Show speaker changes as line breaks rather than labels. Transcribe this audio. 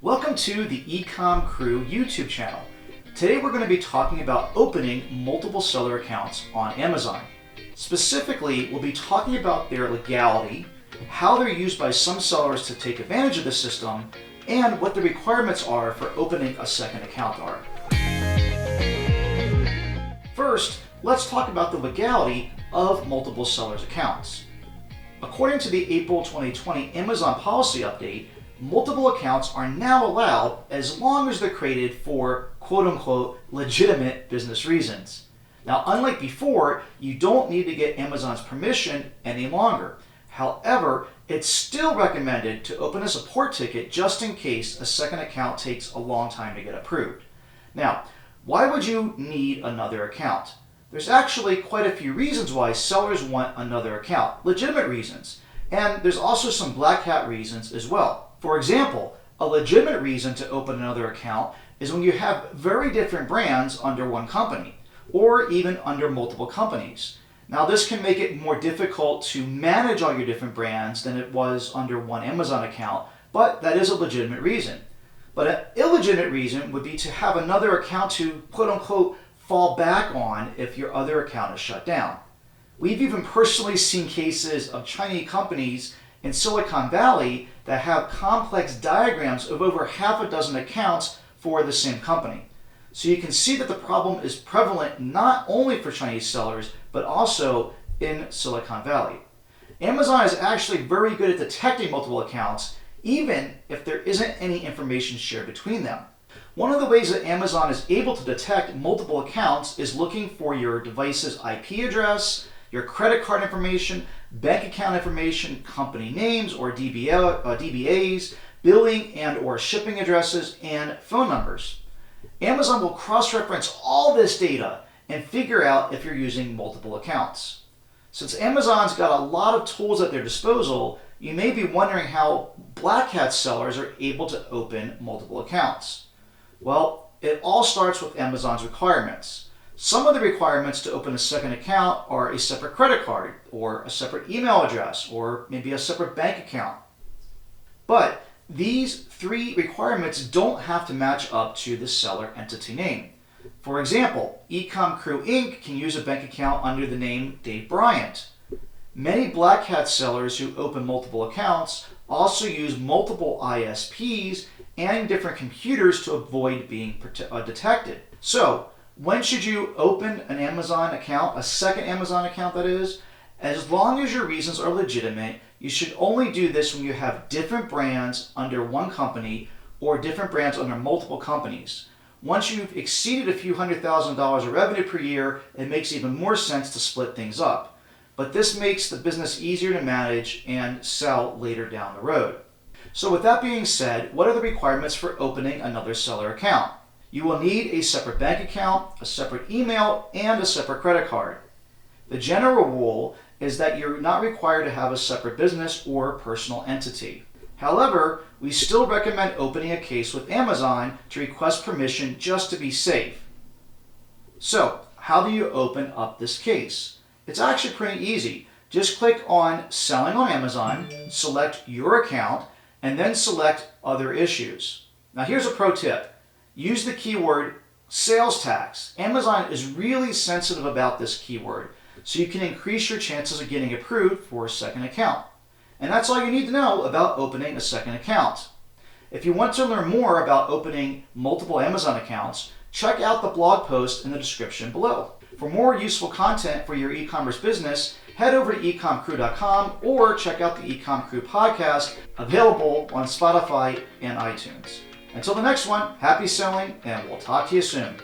Welcome to the Ecom Crew YouTube channel. Today we're going to be talking about opening multiple seller accounts on Amazon. Specifically, we'll be talking about their legality, how they're used by some sellers to take advantage of the system, and what the requirements are for opening a second account are. First, let's talk about the legality of multiple sellers accounts. According to the April 2020 Amazon policy update, multiple accounts are now allowed as long as they're created for quote-unquote legitimate business reasons. Now, unlike before, you don't need to get Amazon's permission any longer. However, it's still recommended to open a support ticket just in case a second account takes a long time to get approved. Now, why would you need another account? There's actually quite a few reasons why sellers want another account, legitimate reasons, and there's also some black hat reasons as well. For example, a legitimate reason to open another account is when you have very different brands under one company, or even under multiple companies. Now, this can make it more difficult to manage all your different brands than it was under one Amazon account, but that is a legitimate reason. But an illegitimate reason would be to have another account to quote-unquote fall back on if your other account is shut down. We've even personally seen cases of Chinese companies in Silicon Valley that have complex diagrams of over half a dozen accounts for the same company. So you can see that the problem is prevalent not only for Chinese sellers, but also in Silicon Valley. Amazon is actually very good at detecting multiple accounts, even if there isn't any information shared between them. One of the ways that Amazon is able to detect multiple accounts is looking for your device's IP address, your credit card information, bank account information, company names or DBAs, billing and or shipping addresses, and phone numbers. Amazon will cross-reference all this data and figure out if you're using multiple accounts. Since Amazon's got a lot of tools at their disposal, you may be wondering how black hat sellers are able to open multiple accounts. Well, it all starts with Amazon's requirements. Some of the requirements to open a second account are a separate credit card, or a separate email address, or maybe a separate bank account. But these three requirements don't have to match up to the seller entity name. For example, Ecom Crew Inc. can use a bank account under the name Dave Bryant. Many black hat sellers who open multiple accounts also use multiple ISPs and different computers to avoid being detected. So, when should you open an Amazon account, a second Amazon account that is? As long as your reasons are legitimate, you should only do this when you have different brands under one company or different brands under multiple companies. Once you've exceeded a few $100,000 of revenue per year, it makes even more sense to split things up. But this makes the business easier to manage and sell later down the road. So with that being said, what are the requirements for opening another seller account? You will need a separate bank account, a separate email, and a separate credit card. The general rule is that you're not required to have a separate business or personal entity. However, we still recommend opening a case with Amazon to request permission just to be safe. So, how do you open up this case? It's actually pretty easy. Just click on Selling on Amazon, select your account, and then select Other Issues. Now here's a pro tip. Use the keyword sales tax. Amazon is really sensitive about this keyword, so you can increase your chances of getting approved for a second account. And that's all you need to know about opening a second account. If you want to learn more about opening multiple Amazon accounts, check out the blog post in the description below. For more useful content for your e-commerce business, head over to ecomcrew.com or check out the Ecom Crew podcast, available on Spotify and iTunes. Until the next one, happy selling, and we'll talk to you soon.